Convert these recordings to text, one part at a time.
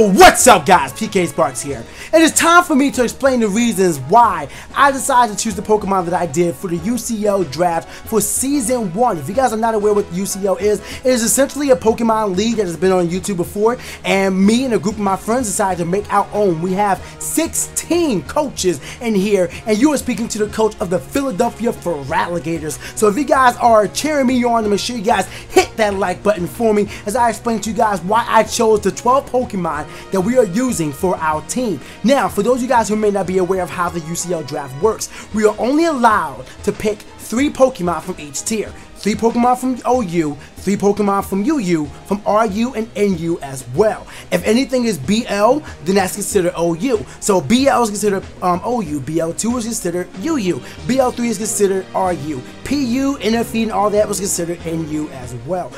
Yo, what's up guys, PK Sparks here. It is time for me to explain the reasons why I decided to choose the Pokemon that I did for the UCO draft for Season 1. If you guys are not aware what UCO is, it is essentially a Pokemon league that has been on YouTube before, and me and a group of my friends decided to make our own. We have 16 coaches in here, and you are speaking to the coach of the Philadelphia Feraligatrs. So if you guys are cheering me on, to make sure you guys hit that like button for me as I explain to you guys why I chose the 12 Pokemon that we are using for our team. Now, for those of you guys who may not be aware of how the UCL draft works, we are only allowed to pick 3 Pokemon from each tier. 3 Pokemon from OU, 3 Pokemon from UU, from RU and NU as well. If anything is BL, then that's considered OU. So BL is considered OU, BL2 is considered UU, BL3 is considered RU, PU, NFE, and all that was considered NU as well.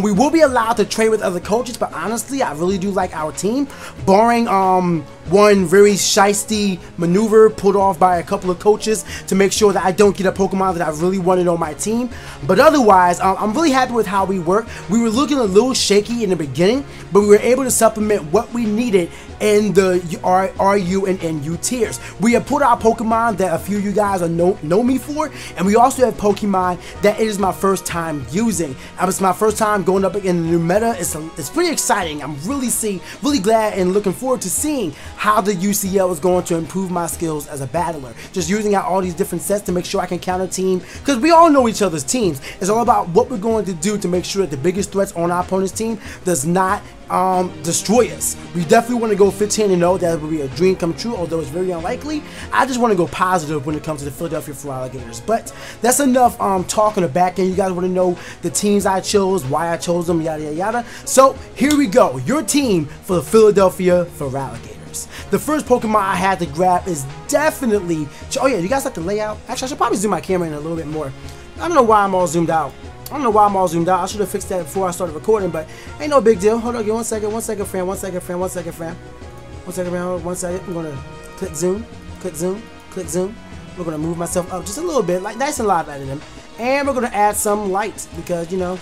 We will be allowed to trade with other coaches, but honestly, I really do like our team, barring one very shiesty maneuver pulled off by a couple of coaches to make sure that I don't get a Pokemon that I really wanted on my team. But otherwise, I'm really happy with how we work. We were looking a little shaky in the beginning, but we were able to supplement what we needed in the RU and NU tiers. We have put out Pokemon that a few of you guys know me for, and we also have Pokemon that it is my first time using. It's my first time going up in the new meta. It's pretty exciting. I'm really glad and looking forward to seeing how the UCL is going to improve my skills as a battler. Just using out all these different sets to make sure I can counter team, because we all know each other's teams. It's all about what we're going to do to make sure that the biggest threats on our opponent's team does not destroy us. We definitely want to go 15-0. That would be a dream come true, although it's very unlikely. I just want to go positive when it comes to the Philadelphia Feraligatrs. But that's enough talk on the back end. You guys want to know the teams I chose, why I chose them, yada yada yada. So here we go. Your team for the Philadelphia Feraligatrs. The first Pokemon I had to grab is definitely... Oh yeah, you guys like the layout? Actually, I should probably zoom my camera in a little bit more. I don't know why I'm all zoomed out. I should have fixed that before I started recording, but ain't no big deal. Hold on, give 1 second, 1 second, fam, 1 second, fam, 1 second, fam. 1 second, fam, 1 second. I'm gonna click zoom, click zoom, click zoom. We're gonna move myself up just a little bit, like nice and live out of them. And we're gonna add some lights because, you know,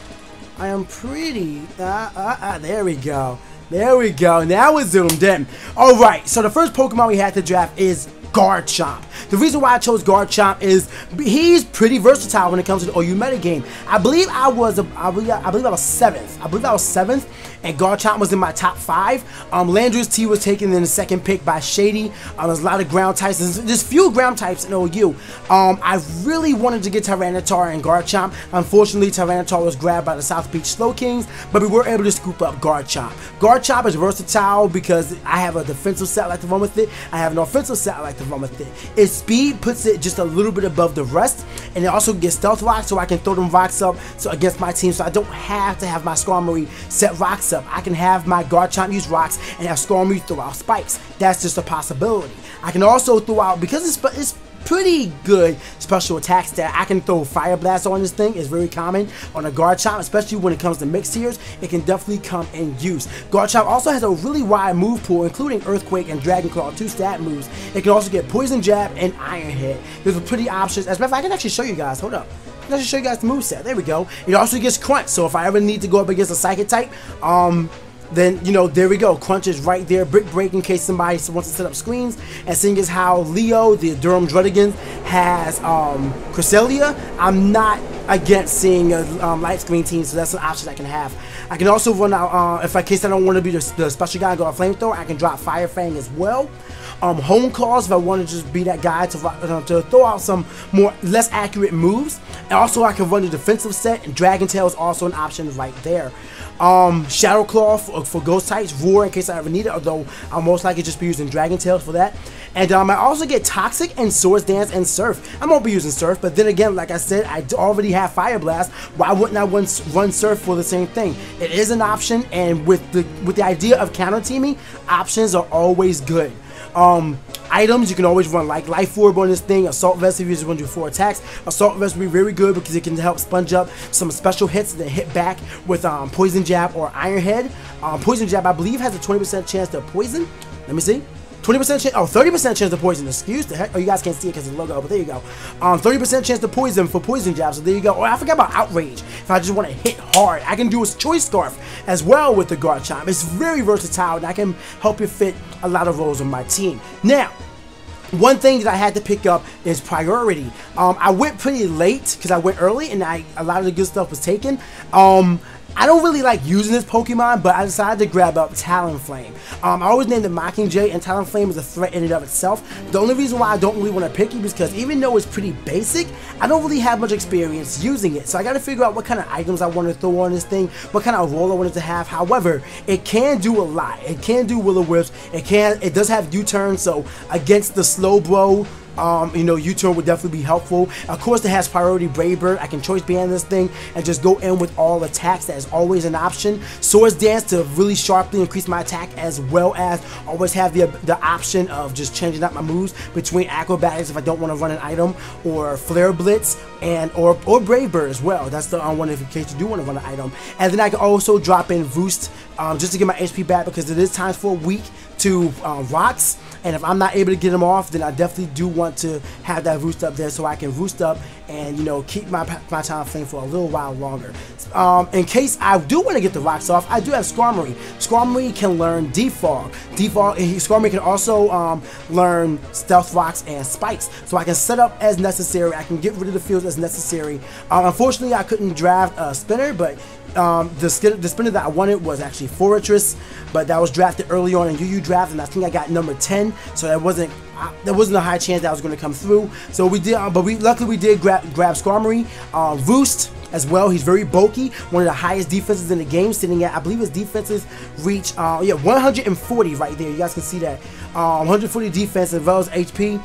I am pretty, there we go. There we go, now we're zoomed in. Alright, so the first Pokemon we had to draft is Garchomp. The reason why I chose Garchomp is he's pretty versatile when it comes to the OU metagame. I believe I was 7th, and Garchomp was in my top 5. Landorus T was taken in the 2nd pick by Shady. There's a lot of ground types. There's few ground types in OU. I really wanted to get Tyranitar and Garchomp. Unfortunately, Tyranitar was grabbed by the South Beach Slow Kings, but we were able to scoop up Garchomp. Garchomp is versatile because I have a defensive set I like to run with it. I have an offensive set I like to run with it. Its speed puts it just a little bit above the rest, and it also gets stealth rocks, so I can throw them rocks up against my team, so I don't have to have my Skarmory set rocks up. I can have my Garchomp use rocks and have Skarmory throw out spikes. That's just a possibility. I can also throw out, because it's pretty good special attacks that I can throw Fire Blast on this thing. Is very common on a Garchomp, especially when it comes to mixed tiers. It can definitely come in use. Garchomp also has a really wide move pool, including Earthquake and Dragon Claw, 2 stat moves. It can also get Poison Jab and Iron Head. There's a pretty options. As a matter of fact, I can actually show you guys. Hold up. I can actually show you guys the moveset. There we go. It also gets Crunch, so if I ever need to go up against a Psychic type, then, you know, there we go. Crunch is right there. Brick Break in case somebody wants to set up screens. And seeing as how Leo, the Durham Druddigan, has Cresselia, I'm not against seeing a light screen team, so that's an option I can have. I can also run out, if in case I don't want to be the special guy and go a Flamethrower, I can drop Fire Fang as well. Home Claws if I want to just be that guy to throw out some less accurate moves. And also I can run the defensive set, and Dragon Tail is also an option right there. Shadow Claw for ghost types, Roar in case I ever need it, although I'll most likely just be using Dragon Tails for that. And I also get Toxic and Swords Dance and Surf. I won't be using Surf, but then again, like I said, I already have Fire Blast. Why wouldn't I run Surf for the same thing? It is an option, and with the idea of counter teaming, options are always good. Items, you can always run like Life Orb on this thing. Assault Vest if you just want to do 4 attacks. Assault Vest will be very good because it can help sponge up some special hits that hit back with Poison Jab or Iron Head. Poison Jab, I believe, has a 20% chance to poison. Let me see. 20% chance, 30% chance to poison. Excuse the heck. Oh, you guys can't see it because it's the logo, but there you go. 30% chance to poison for poison jab. So there you go. Oh, I forgot about outrage. If I just want to hit hard, I can do a choice scarf as well with the Garchomp. It's very versatile, and I can help you fit a lot of roles on my team. Now, one thing that I had to pick up is priority. I went pretty late because I went early and a lot of the good stuff was taken. I don't really like using this Pokemon, but I decided to grab up Talonflame. I always named it Mockingjay, and Talonflame is a threat in and of itself. The only reason why I don't really want to pick it is because even though it's pretty basic, I don't really have much experience using it. So I got to figure out what kind of items I want to throw on this thing, what kind of role I want it to have. However, it can do a lot. It can do Will-O-Wisp. It does have U-turn, so against the Slowbro, you know, U-turn would definitely be helpful. Of course, it has priority Brave Bird. I can choice band this thing and just go in with all attacks. That is always an option. Swords Dance to really sharply increase my attack, as well as always have the option of just changing out my moves between Acrobatics if I don't want to run an item, or Flare Blitz, and or Brave Bird as well. That's the one in case you do want to run an item. And then I can also drop in Roost just to get my HP back, because it is times 4 weak to rocks, and if I'm not able to get them off, then I definitely do want to have that Roost up there so I can Roost up and, you know, keep my Talonflame for a little while longer. In case I do want to get the rocks off, I do have Skarmory. Skarmory can learn Defog. Skarmory can also learn Stealth Rocks and Spikes, so I can set up as necessary. I can get rid of the fields as necessary. Unfortunately, I couldn't draft a Spinner, but the spinner that I wanted was actually Fortress, but that was drafted early on in UU draft, and I think I got number 10, so there wasn't a high chance that I was going to come through. So we did, but luckily we did grab Skarmory. Roost as well. He's very bulky, one of the highest defenses in the game, sitting at, I believe his defenses reach 140 right there. You guys can see that. 140 defense as well as HP.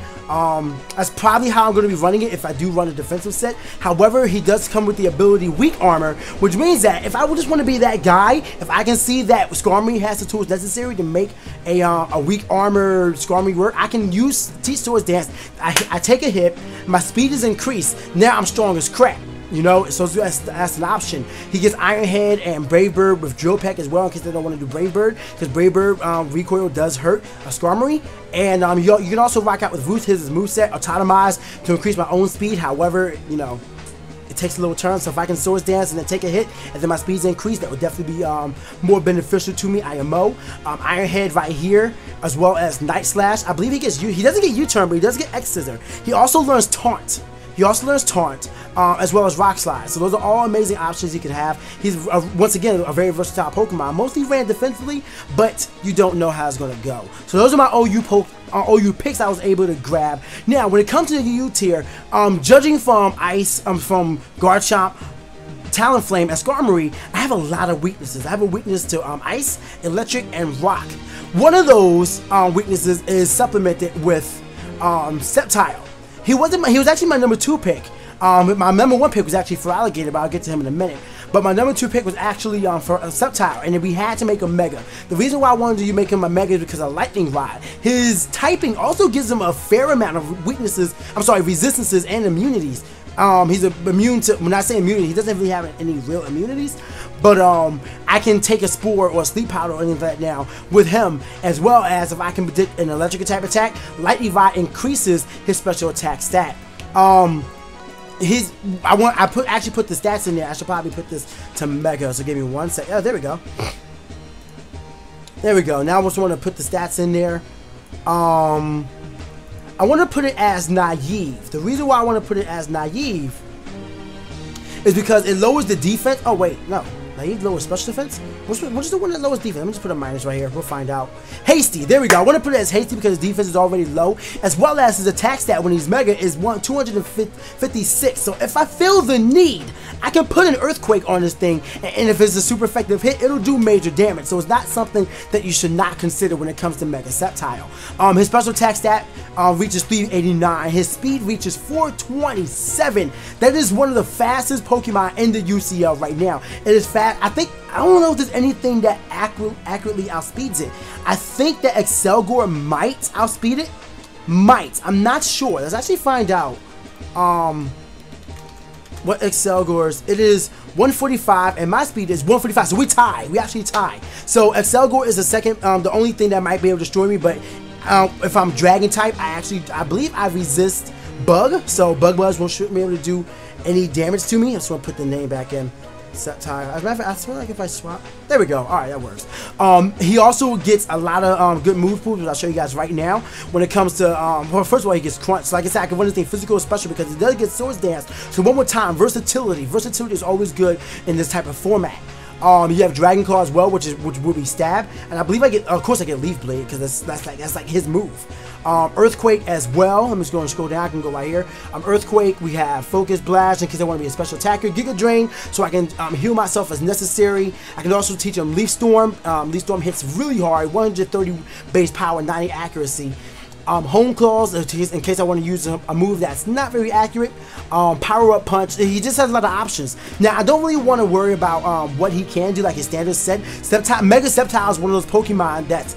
That's probably how I'm going to be running it if I do run a defensive set. However, he does come with the ability Weak Armor, which means that if I just want to be that guy, if I can see that Skarmory has the tools necessary to make a Weak Armor Skarmory work, I can use Teach Swords Dance. I take a hit, my speed is increased, now I'm strong as crap. You know, so that's an option. He gets Iron Head and Brave Bird with Drill Peck as well, in case they don't want to do Brave Bird, because Brave Bird recoil does hurt a Skarmory. And you can also rock out with Roost, his moveset, Autotomize, to increase my own speed. However, you know, it takes a little turn, so if I can Swords Dance and then take a hit, and then my speed's increased, that would definitely be more beneficial to me. IMO. Iron Head right here, as well as Night Slash. I believe he doesn't get U-turn, but he does get X Scissor. He also learns Taunt. As well as Rock Slide. So those are all amazing options you can have. He's, once again, a very versatile Pokemon. Mostly ran defensively, but you don't know how it's going to go. So those are my OU picks I was able to grab. Now, when it comes to the UU tier, judging from from Garchomp, Talonflame, and Skarmory, I have a lot of weaknesses. I have a weakness to Ice, Electric, and Rock. One of those weaknesses is supplemented with Sceptile. He was actually my number 2 pick. My number 1 pick was actually Feraligatr, but I'll get to him in a minute. But my number 2 pick was actually for a Sceptile, and then we had to make a Mega. The reason why I wanted to make him a Mega is because of Lightning Rod. His typing also gives him a fair amount of resistances and immunities. He's immune to, when I say immunity, he doesn't really have any real immunities, but I can take a Spore or a Sleep Powder or anything like that now with him, as well as if I can predict an electric type attack, Lightning Rod increases his special attack stat. I actually put the stats in there. I should probably put this to Mega, so give me 1 sec. Oh, there we go. There we go. Now I just want to put the stats in there. I want to put it as Naive. The reason why I want to put it as Naive is because it lowers the defense. Oh, wait, no. Naive lowers special defense? What's the one that lowers defense? Let me just put a minus right here. We'll find out. Hasty. There we go. I want to put it as Hasty because his defense is already low, as well as his attack stat when he's Mega is 256. So if I feel the need, I can put an Earthquake on this thing, and if it's a super effective hit, it'll do major damage. So it's not something that you should not consider when it comes to Mega Sceptile. His special attack stat reaches 389. His speed reaches 427. That is one of the fastest Pokemon in the UCL right now. It is fast. I don't know if there's anything that accurately outspeeds it. I think that Excelgor might outspeed it. Might. I'm not sure. Let's actually find out. What Excelgor's? It is 145 and my speed is 145, so we tie. We actually tie. So Excelgor is the second, the only thing that might be able to destroy me, but If I'm dragon type, I believe I resist bug, so bug buzz won't be able to do any damage to me. I just want to put the name back in. Septile. As a matter of fact, I swear like if I swap, there we go. All right, that works. He also gets a lot of good move pools, which I'll show you guys right now. When it comes to well, first of all, he gets crunch. So like I said, I can run this thing physical, special because he does get swords dance. So one more time, versatility. Versatility is always good in this type of format. You have Dragon Claw as well, which will be stab, and I believe I get, of course, I get Leaf Blade because that's like his move. Earthquake as well. I'm just going to scroll down. I can go right here. Earthquake. We have Focus Blast in case I want to be a special attacker. Giga Drain, so I can heal myself as necessary. I can also teach him Leaf Storm. Leaf Storm hits really hard, 130 base power, 90 accuracy. Home Claws, in case I want to use a move that's not very accurate. Power Up Punch. He just has a lot of options. Now, I don't really want to worry about what he can do, like his standard set. Mega Sceptile is one of those Pokemon that's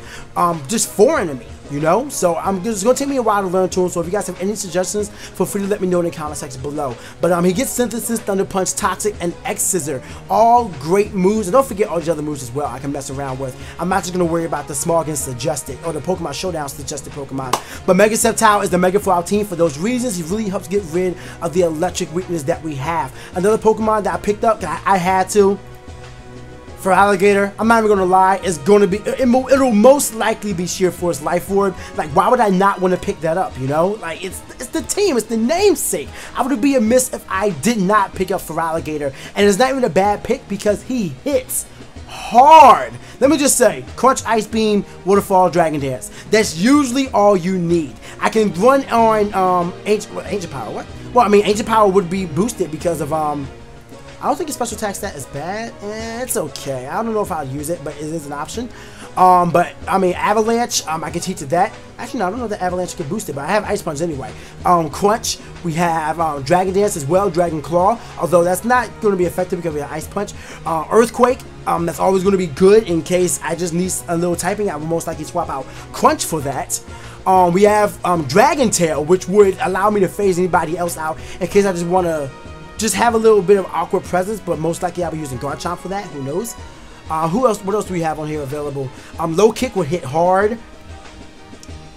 just foreign to me. You know, so it's going to take me a while to learn to him. So if you guys have any suggestions, feel free to let me know in the comment section below. But he gets Synthesis, Thunder Punch, Toxic, and X Scissor. All great moves. And don't forget all the other moves as well I can mess around with. I'm not just going to worry about the small against suggested, or the Pokemon Showdown suggested Pokemon. But Mega Sceptile is the Mega for our team for those reasons. He really helps get rid of the electric weakness that we have. Another Pokemon that I picked up, I had to, Feraligatr, I'm not even gonna lie, it's gonna be, it'll most likely be Sheer Force Life Orb. Like, why would I not want to pick that up, you know? Like, it's the team, it's the namesake. I would be amiss if I did not pick up Feraligatr, and it's not even a bad pick because he hits hard. Let me just say, Crunch, Ice Beam, Waterfall, Dragon Dance. That's usually all you need. I can run on Ancient Power. What? Well, I mean, Ancient Power would be boosted because of I don't think his special attack stat is bad. It's okay. I don't know if I'll use it, but it is an option. But I mean, Avalanche, I can teach it that. Actually, no, I don't know that Avalanche can boost it, but I have Ice Punch anyway. Crunch, we have Dragon Dance as well, Dragon Claw, although that's not going to be effective because we have Ice Punch. Earthquake, that's always going to be good in case I just need a little typing. I will most likely swap out Crunch for that. We have Dragon Tail, which would allow me to phase anybody else out in case I just want to have a little bit of awkward presence, but most likely I'll be using Garchomp for that. Who knows? Who else? What else do we have on here available? Low Kick would hit hard.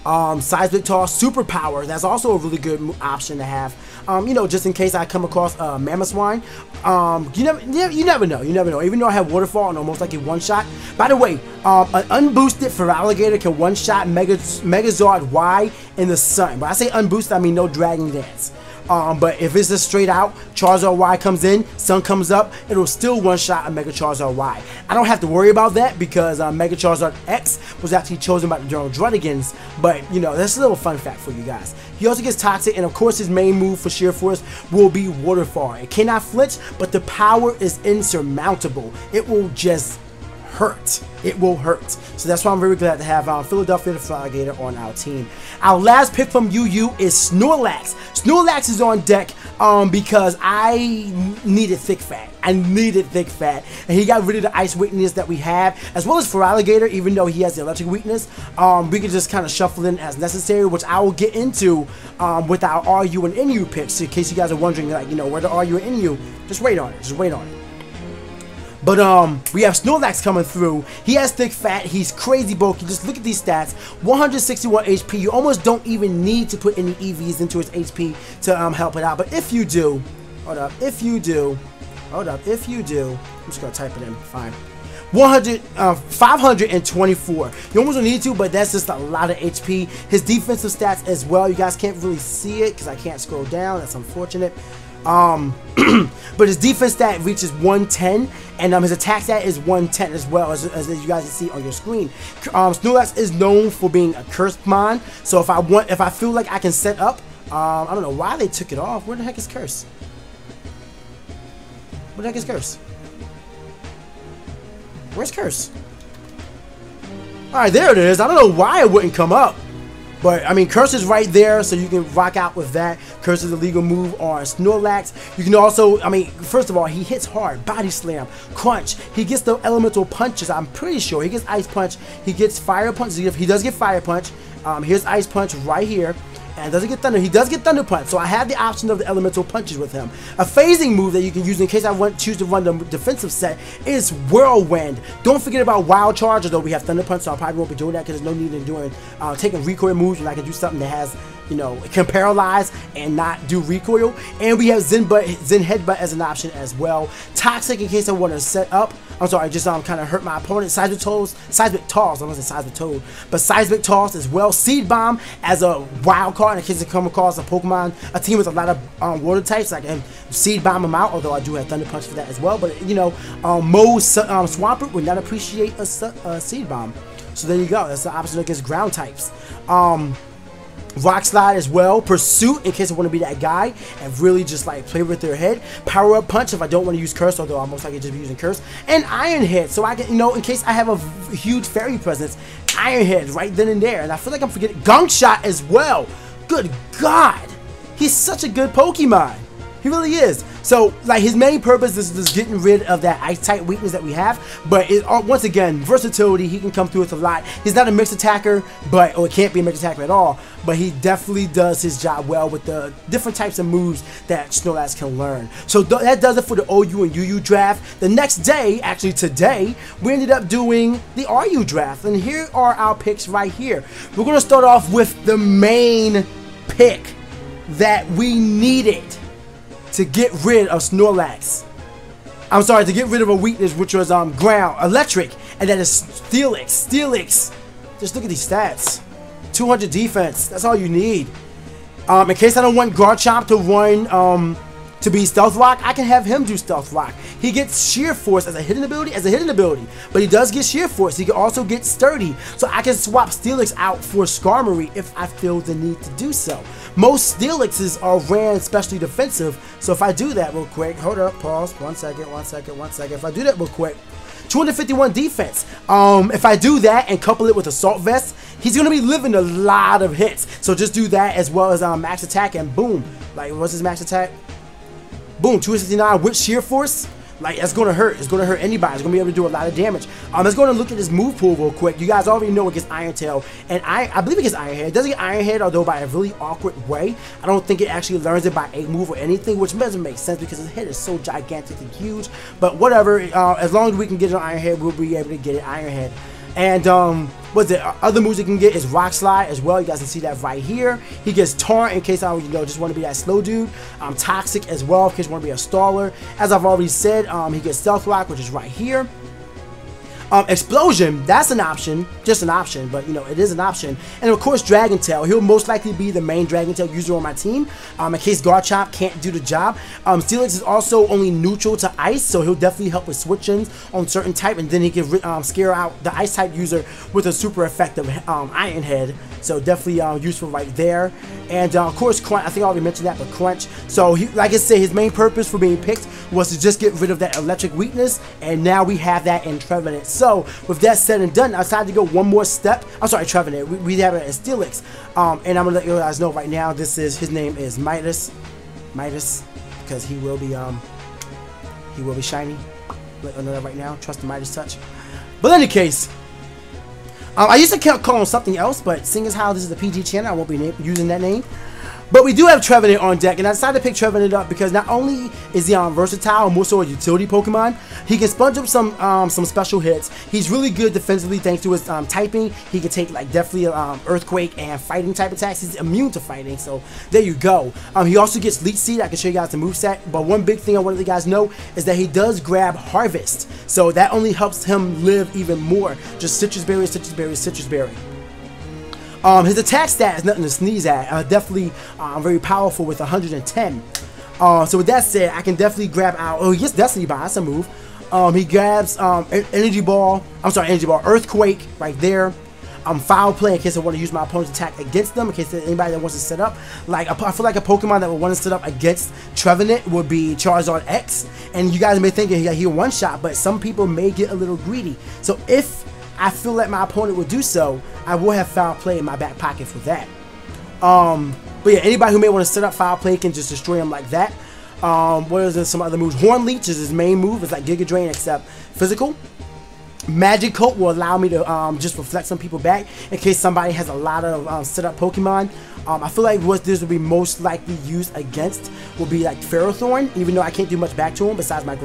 Seismic Toss, Superpower. That's also a really good option to have. You know, just in case I come across Mamoswine. You never know. You never know. Even though I have Waterfall and almost like a one-shot. By the way, an unboosted Feraligatr can one-shot Megazord Y in the sun. When I say unboosted, I mean no Dragon Dance. But if it's just straight out, Charizard Y comes in, Sun comes up, it'll still one-shot a Mega Charizard Y. I don't have to worry about that because Mega Charizard X was actually chosen by the General Druddigans, but, you know, that's a little fun fact for you guys. He also gets Toxic, and of course his main move for Sheer Force will be Waterfall. It cannot flinch, but the power is insurmountable. It will just hurt. It will hurt. So that's why I'm very glad to have Philadelphia the Feraligatr on our team. Our last pick from UU is Snorlax. Snorlax is on deck because I needed thick fat. I needed thick fat. And he got rid of the ice weakness that we have, as well as Feraligatr, even though he has the electric weakness. We can just kind of shuffle in as necessary, which I will get into with our RU and NU picks. In case you guys are wondering, like, you know, where the RU and NU, just wait on it. Just wait on it. But we have Snorlax coming through. He has thick fat. He's crazy bulky. Just look at these stats. 161 HP. You almost don't even need to put any EVs into his HP to help it out. But if you do, hold up. If you do, I'm just gonna type it in. Fine. 524. You almost don't need to, but that's just a lot of HP. His defensive stats as well. You guys can't really see it because I can't scroll down. That's unfortunate. But his defense stat reaches 110, and his attack stat is 110 as well, as you guys can see on your screen. Snorlax is known for being a cursed mon, so if I feel like I can set up, I don't know why they took it off. Where the heck is Curse? Where the heck is Curse? Where's Curse? Alright, there it is. I don't know why it wouldn't come up. But, I mean, Curse is right there, so you can rock out with that. Curse is a legal move on Snorlax. You can also, I mean, first of all, he hits hard. Body Slam, Crunch. He gets the elemental punches, I'm pretty sure. He gets Ice Punch. He gets Fire Punch. He does get Fire Punch. Here's Ice Punch right here. and doesn't get thunder. He does get thunder punch, so I have the option of the elemental punches with him. A phasing move that you can use in case I choose to run the defensive set is whirlwind. Don't forget about wild charge, although we have thunder punch, so I probably won't be doing that because there's no need in doing taking recoil moves when I can do something that has, you know, it can paralyze and not do recoil. And we have Zen Headbutt as an option as well. Toxic in case I want to set up. I'm sorry, just kind of hurt my opponent. Seismic Toss. I don't want to say Seismic Toad, but Seismic Toss as well. Seed Bomb as a wild card in case I come across a Pokemon, a team with a lot of water types. I can Seed Bomb them out, although I do have Thunder Punch for that as well. But you know, most Swampert would not appreciate a Seed Bomb. So there you go. That's the option against ground types. Rock Slide as well. Pursuit in case I want to be that guy and really just like play with their head. Power Up Punch if I don't want to use Curse, although I'll most likely just be using Curse. And Iron Head, so I can, you know, in case I have a huge fairy presence, Iron Head right then and there. And I feel like I'm forgetting Gunk Shot as well. Good God, he's such a good Pokemon. He really is. So, like, his main purpose is just getting rid of that Ice-type weakness that we have. But, once again, versatility, he can come through with a lot. He's not a mixed attacker, or it can't be a mixed attacker at all. But he definitely does his job well with the different types of moves that Snorlax can learn. So, that does it for the OU and UU draft. The next day, actually today, we ended up doing the RU draft. And here are our picks right here. We're going to start off with the main pick that we needed to get rid of Snorlax. I'm sorry, to get rid of a weakness, which was electric, and that is Steelix. Steelix, just look at these stats. 200 defense, that's all you need. In case I don't want Garchomp to run to be Stealth Rock, I can have him do Stealth Rock. He gets Sheer Force as a hidden ability, but he does get Sheer Force. He can also get Sturdy, so I can swap Steelix out for Skarmory if I feel the need to do so. Most Steelixes are ran especially defensive, so if I do that real quick, hold up, pause, one second. If I do that real quick, 251 defense. If I do that and couple it with Assault Vest, he's going to be living a lot of hits. So just do that as well as max attack, and boom. Like, what's his max attack? Boom, 269 with Sheer Force. Like, that's going to hurt. It's going to hurt anybody. It's going to be able to do a lot of damage. Let's go and look at this move pool real quick. You guys already know it gets Iron Tail. And I believe it gets Iron Head. It doesn't get Iron Head, although by a really awkward way. I don't think it actually learns it by a move or anything, which doesn't make sense because his head is so gigantic and huge. But whatever. As long as we can get an Iron Head, we'll be able to get an Iron Head. And what's it? Other moves you can get is Rock Slide as well. You guys can see that right here. He gets Taunt in case I just want to be that slow dude. Toxic as well in case you want to be a staller. As I've already said, he gets Stealth Rock, which is right here. Explosion, that's an option, just an option, but you know, it is an option. And of course, Dragon Tail, he'll most likely be the main Dragon Tail user on my team, in case Garchomp can't do the job. Steelix is also only neutral to Ice, so he'll definitely help with switch-ins on certain type, and then he can scare out the Ice type user with a super effective Iron Head. So definitely useful right there. And of course, Crunch, I think I already mentioned that, but Crunch. So like I said, his main purpose for being picked was to just get rid of that electric weakness, and now we have that in Trevenant. So with that said and done, I decided to go one more step. I'm sorry, Trevenant. We have it as Steelix. And I'm gonna let you guys know right now. His name is Midas, because he will be shiny. Let you know that right now. Trust the Midas touch. But in any case. I used to call him something else, but seeing as how this is a PG channel, I won't be using that name. But we do have Trevenant on deck, and I decided to pick Trevenant up because not only is he versatile and more so a utility Pokemon, he can sponge up some special hits. He's really good defensively thanks to his typing. He can take like definitely Earthquake and fighting type attacks. He's immune to fighting, so there you go. He also gets Leech Seed. I can show you guys the moveset, but one big thing I want to let you guys know is that he does grab Harvest, so that only helps him live even more. Just Citrus Berry, Citrus Berry, Citrus Berry. His attack stat is nothing to sneeze at. Definitely very powerful with 110. So with that said, I can definitely grab out. Oh, he gets Destiny Bond. That's a move. He grabs Energy Ball. I'm sorry, Energy Ball. Earthquake right there. Foul Play in case I want to use my opponent's attack against them. In case there's anybody that wants to set up. Like I feel like a Pokemon that would want to set up against Trevenant would be Charizard X. And you guys may think he'll one shot, but some people may get a little greedy. So if I feel like my opponent would do so, I will have Foul Play in my back pocket for that. But yeah, anybody who may want to set up Foul Play can just destroy him like that. What is there? Some other moves? Horn Leech is his main move. It's like Giga Drain except physical. Magic Coat will allow me to just reflect some people back in case somebody has a lot of set up Pokemon. I feel like what this will be most likely used against will be like Ferrothorn, even though I can't do much back to him besides my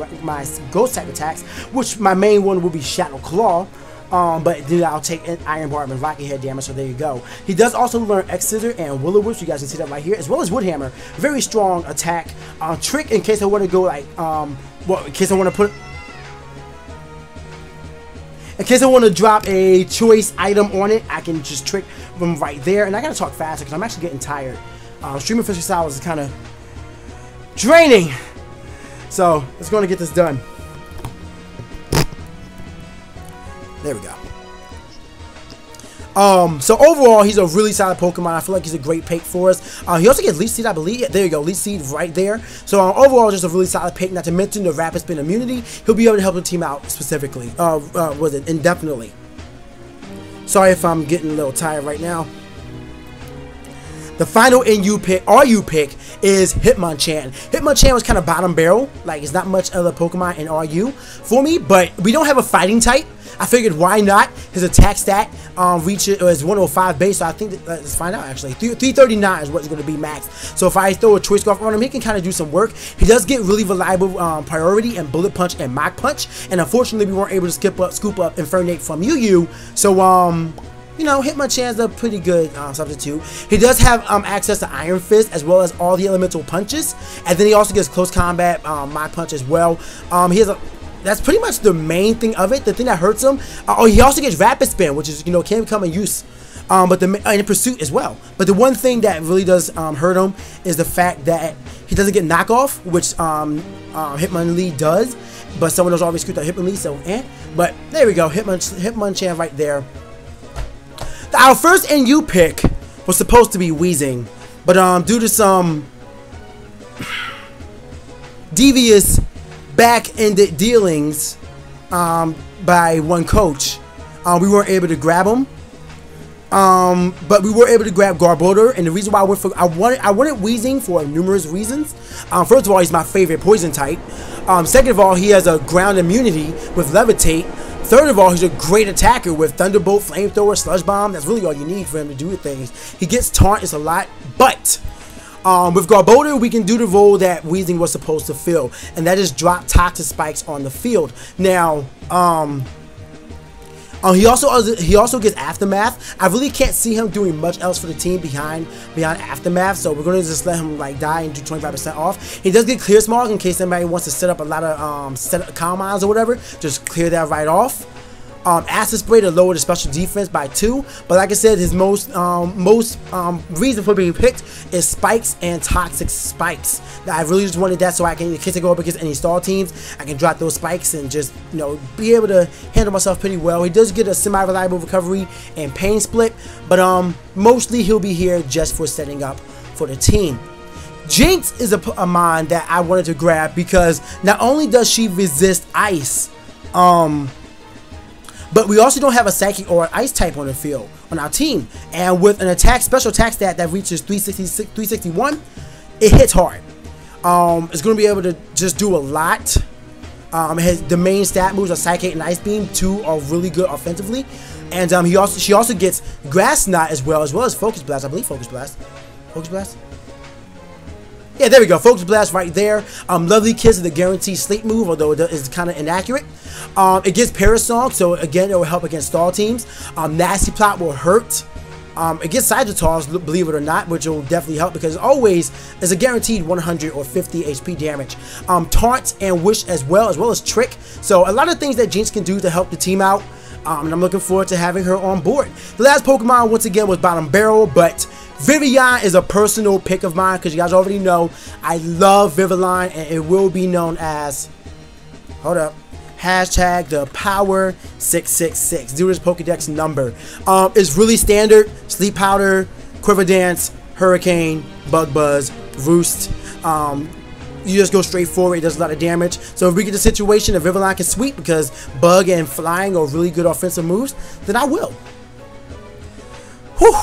Ghost type attacks, which my main one will be Shadow Claw. But then I'll take Iron Barb and Rocket Head damage, so there you go. He does also learn X-Scissor and Will-O-Wisp, you guys can see that right here, as well as Wood Hammer. Very strong attack. Trick in case I want to go like, in case I want to put... In case I want to drop a choice item on it, I can just trick them right there. And I gotta talk faster because I'm actually getting tired. Streaming for 6 hours is kind of draining. So let's go and get this done. There we go. So overall, he's a really solid Pokemon. I feel like he's a great pick for us. He also gets Leech Seed, I believe. Yeah, there you go, Leech Seed right there. So overall, just a really solid pick. Not to mention the Rapid Spin immunity. He'll be able to help the team out specifically. Was it indefinitely? Sorry if I'm getting a little tired right now. The final RU pick is Hitmonchan. Hitmonchan was kind of bottom barrel. Like, it's not much other Pokemon in RU for me, but we don't have a fighting type. I figured why not? His attack stat is 105 base, so I think let's find out actually. 339 is what's going to be max. So if I throw a Choice Scarf on him, he can kind of do some work. He does get really reliable priority and Bullet Punch and Mach Punch, and unfortunately we weren't able to scoop up Infernape from UU. So you know, Hitmonchan's a pretty good substitute. He does have access to Iron Fist as well as all the elemental punches, and then he also gets Close Combat Mach Punch as well. He has a That's pretty much the main thing of it. The thing that hurts him. Oh, he also gets Rapid Spin, which is, you know, can become in use. But in Pursuit as well. But the one thing that really does hurt him is the fact that he doesn't get knockoff, which Hitmonlee does. But someone else always screwed up Hitmonlee, so But there we go, Hitmonchan right there. Our first NU pick was supposed to be Weezing, but due to some devious back-ended dealings by one coach, we weren't able to grab him. But we were able to grab Garbodor, and the reason why I wanted Weezing for numerous reasons. First of all, he's my favorite poison type. Second of all, he has a ground immunity with Levitate. Third of all, he's a great attacker with Thunderbolt, Flamethrower, Sludge Bomb. That's really all you need for him to do things. He gets Taunt, it's a lot, but with Garbodor, we can do the role that Weezing was supposed to fill, and that is drop toxic spikes on the field. Now, he also gets Aftermath. I really can't see him doing much else for the team beyond Aftermath, so we're gonna just let him like die and do 25% off. He does get Clear Smog in case anybody wants to set up a lot of Calm Mines or whatever. Just clear that right off. Acid Spray to lower the special defense by 2, but like I said, his most reason for being picked is spikes and toxic spikes. Now, I really just wanted that so I can, in case I go up against any stall teams, I can drop those spikes and just, you know, be able to handle myself pretty well. He does get a semi-reliable recovery and pain split, but mostly he'll be here just for setting up for the team. Jinx is a mine that I wanted to grab because not only does she resist ice, but we also don't have a Psychic or an Ice type on the field on our team. And with an special attack stat that reaches 361, it hits hard. It's going to be able to just do a lot. The main stat moves are Psychic and Ice Beam. 2 are really good offensively. And she also gets Grass Knot as well as Focus Blast. I believe Focus Blast. Focus Blast? Yeah, there we go. Focus Blast right there. Lovely Kiss is the guaranteed sleep move, although it is kind of inaccurate. It gets Parasong, so again, it will help against stall teams. Nasty Plot will hurt. It gets Sagitars, believe it or not, which will definitely help because always is a guaranteed 100 or 50 HP damage. Taunt and Wish as well as Trick. So a lot of things that Jinx can do to help the team out. And I'm looking forward to having her on board. The last Pokemon, once again, was Bottom Barrel, but Vivillon is a personal pick of mine because you guys already know I love Vivillon, and it will be known as, hold up, hashtag the Power 666 due to this Pokedex number. It's really standard: Sleep Powder, Quiver Dance, Hurricane, Bug Buzz, Roost. You just go straight forward. It does a lot of damage. So if we get the situation that Vivillon can sweep because Bug and Flying are really good offensive moves, then I will. Whew.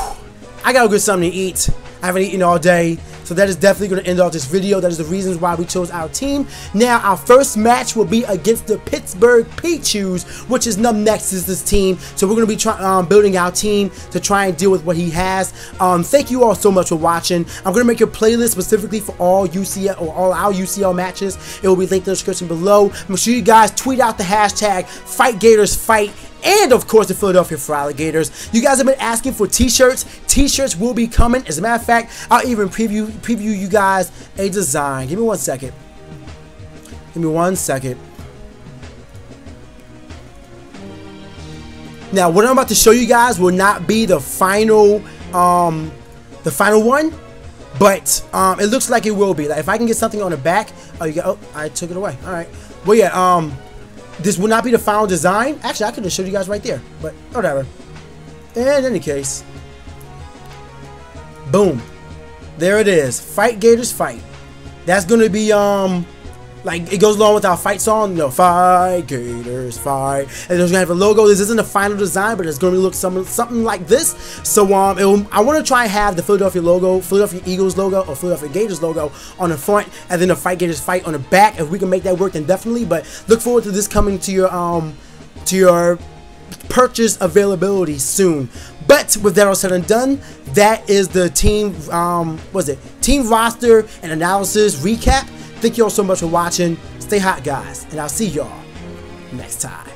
I gotta get something to eat. I haven't eaten all day. So So that is definitely going to end off this video. That is the reasons why we chose our team. Now, our first match will be against the Pittsburgh Pichus, which is Numnexus's team. So we're going to be building our team to try and deal with what he has. Thank you all so much for watching. I'm going to make a playlist specifically for all UCL or all our UCL matches. It will be linked in the description below. Make sure you guys tweet out the hashtag FightGatorsFight. And of course the Philadelphia Feraligatrs. You guys have been asking for t-shirts. T-shirts will be coming. As a matter of fact, I'll even preview you guys a design. Give me 1 second. Give me 1 second. Now what I'm about to show you guys will not be the final one, but it looks like it will be. Like if I can get something on the back. Oh, I took it away. All right. Well, yeah. This will not be the final design. Actually, I could have showed you guys right there, but whatever. In any case, boom, there it is. Fight Gators Fight. That's gonna be like it goes along with our fight song, you know, Fight Gators Fight. And there's gonna have a logo. This isn't the final design, but it's gonna look something like this. So I want to try and have the Philadelphia logo, Philadelphia Eagles logo, or Philadelphia Gators logo on the front, and then the Fight Gators Fight on the back. If we can make that work, then definitely. But look forward to this coming to your purchase availability soon. But with that all said and done, that is the team team roster and analysis recap. Thank you all so much for watching. Stay hot, guys, and I'll see y'all next time.